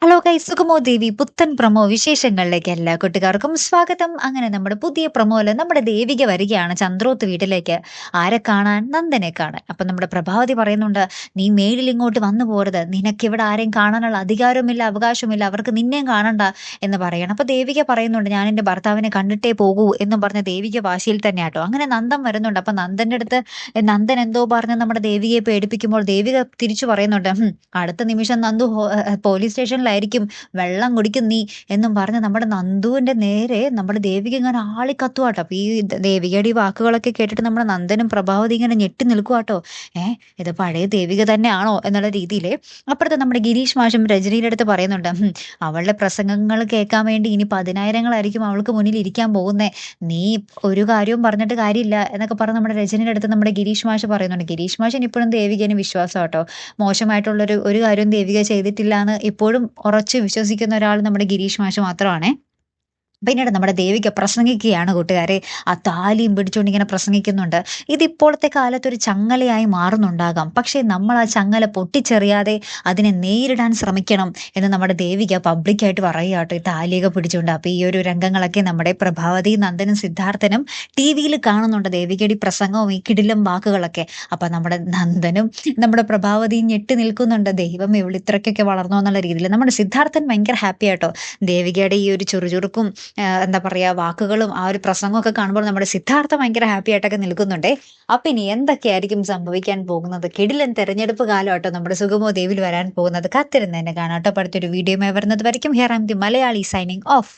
Hello guys, സുഗമോ ദേവി പുത്തൻ promo വിശേഷങ്ങളിലേക്ക് എല്ലാ കൂട്ടുകാർക്കും സ്വാഗതം. അങ്ങനെ നമ്മുടെ പുതിയ പ്രൊമോയില് നമ്മുടെ ദേവിക വരികയാണ് ചന്ദ്രോത്ത് വീട്ടിലേക്ക്. ആരെ കാണാൻ? നന്ദനെ കാണാൻ. അപ്പൊ നമ്മുടെ പ്രഭാവതി പറയുന്നുണ്ട്, നീ മേലിൽ ഇങ്ങോട്ട് വന്നു പോരുത്, നിനക്ക് ഇവിടെ ആരെയും കാണാനുള്ള അധികാരവുമില്ല, അവകാശവുമില്ല, അവർക്ക് നിന്നെയും കാണണ്ട എന്ന് പറയണം. അപ്പൊ ദേവിക പറയുന്നുണ്ട്, ഞാൻ എന്റെ ഭർത്താവിനെ കണ്ടിട്ടേ പോകൂ എന്നും പറഞ്ഞ ദേവിക വാശിയിൽ തന്നെ ആട്ടോ. അങ്ങനെ നന്ദൻ വരുന്നുണ്ട്. അപ്പൊ നന്ദന്റെ അടുത്ത് നന്ദൻ എന്തോ പറഞ്ഞ് നമ്മുടെ ദേവികയെ പേടിപ്പിക്കുമ്പോൾ ദേവിക തിരിച്ചു പറയുന്നുണ്ട്, അടുത്ത നിമിഷം നന്ദു പോലീസ് സ്റ്റേഷനിലായിരിക്കും, വെള്ളം കുടിക്കും നീ എന്നും പറഞ്ഞ് നമ്മുടെ നന്ദുവിന്റെ നേരെ നമ്മുടെ ദേവിക ഇങ്ങനെ ആളിക്കത്തുവാട്ടോ. അപ്പൊ ഈ ദേവികയുടെ ഈ വാക്കുകളൊക്കെ കേട്ടിട്ട് നമ്മുടെ നന്ദനും പ്രഭാവതി ഇങ്ങനെ ഞെട്ടി നിൽക്കുവാട്ടോ. ഇത് പഴയ ദേവിക തന്നെയാണോ എന്നുള്ള രീതിയിൽ. അപ്പുറത്ത് നമ്മുടെ ഗിരീഷ് മാഷും രജനിയുടെ അടുത്ത് പറയുന്നുണ്ട്, അവളുടെ പ്രസംഗങ്ങൾ കേൾക്കാൻ വേണ്ടി ഇനി 10,000-ങ്ങളായിരിക്കും അവൾക്ക് മുന്നിൽ ഇരിക്കാൻ പോകുന്നേ, നീ ഒരു കാര്യവും പറഞ്ഞിട്ട് കാര്യമില്ല എന്നൊക്കെ പറഞ്ഞ് നമ്മുടെ രജനിയുടെ അടുത്ത് നമ്മുടെ ഗിരീഷ് മാഷ് പറയുന്നുണ്ട്. ഗിരീഷ് മാഷിന് ഇപ്പോഴും ദേവികന് വിശ്വാസം കേട്ടോ. മോശമായിട്ടുള്ളൊരു ഒരു കാര്യവും ദേവിക ചെയ്തിട്ടില്ല എന്ന് ഇപ്പോഴും ഉറച്ച് വിശ്വസിക്കുന്ന ഒരാൾ നമ്മുടെ ഗിരീഷ് മാഷ് മാത്രമാണ്. പിന്നീട് നമ്മുടെ ദേവിക പ്രസംഗിക്കുകയാണ് കൂട്ടുകാരെ. ആ താലിയും പിടിച്ചുകൊണ്ട് ഇങ്ങനെ പ്രസംഗിക്കുന്നുണ്ട്. ഇതിപ്പോഴത്തെ കാലത്തൊരു ചങ്ങലയായി മാറുന്നുണ്ടാകാം, പക്ഷേ നമ്മൾ ആ ചങ്ങല പൊട്ടിച്ചെറിയാതെ അതിനെ നേരിടാൻ ശ്രമിക്കണം എന്ന് നമ്മുടെ ദേവിക പബ്ലിക്കായിട്ട് പറയുക കേട്ടോ, ഈ താലിയൊക്കെ പിടിച്ചുകൊണ്ട്. അപ്പൊ ഈ ഒരു രംഗങ്ങളൊക്കെ നമ്മുടെ പ്രഭാവതി, നന്ദനും സിദ്ധാർത്ഥനും TV-യിൽ കാണുന്നുണ്ട്, ദേവികയുടെ പ്രസംഗവും ഈ കിടിലം വാക്കുകളൊക്കെ. അപ്പൊ നമ്മുടെ നന്ദനും നമ്മുടെ പ്രഭാവതിയും ഞെട്ടി നിൽക്കുന്നുണ്ട്, ദൈവം ഇവളിത്രയ്ക്കൊക്കെ വളർന്നോ എന്നുള്ള രീതിയിൽ. നമ്മുടെ സിദ്ധാർത്ഥൻ ഭയങ്കര ഹാപ്പി ആട്ടോ. ദേവികയുടെ ഈ ഒരു ചുറുചുറുക്കും എന്താ പറയാ വാക്കുകളും ആ ഒരു പ്രസംഗമൊക്കെ കാണുമ്പോൾ നമ്മുടെ സിദ്ധാർത്ഥ ഭയങ്കര ഹാപ്പി ആയിട്ടൊക്കെ നിൽക്കുന്നുണ്ടേ. അപ്പൊ ഇനി എന്തൊക്കെയായിരിക്കും സംഭവിക്കാൻ പോകുന്നത്? കിടിലൻ തെരഞ്ഞെടുപ്പ് കാലമാട്ടോ നമ്മുടെ സുഗമോ ദേവിൽ വരാൻ പോകുന്നത്. കാത്തിരുന്ന് തന്നെ കാണാട്ടോ. അടുത്തൊരു വീഡിയോ വരുന്നത് വരയ്ക്കും. Here I am the Malayali signing of.